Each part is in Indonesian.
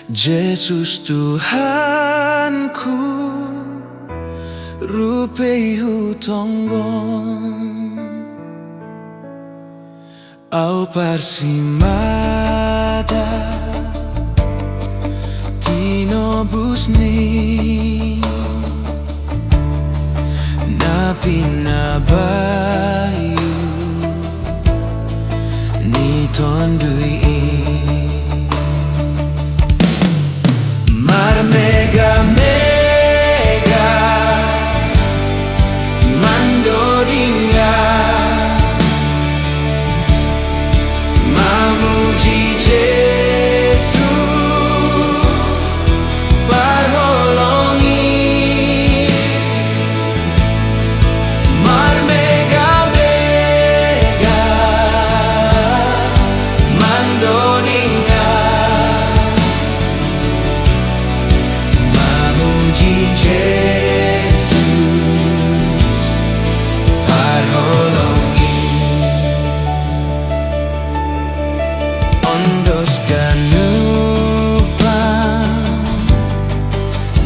Yesus Tuhanku, rupeihu tonggon au parsimada tinobusni napinabayu ni tondui mega mega mandoringa mamuji Yesus parholongi mar mega mega mandoringa Yesus parholongi ondos kanupa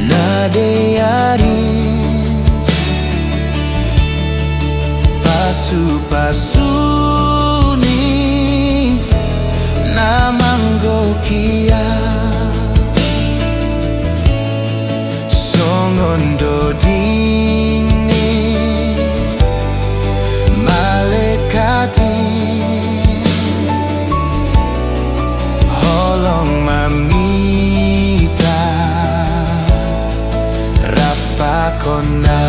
nadeyari pasu-pasuni namanggokia songondo dini malekati holong mamita rapakona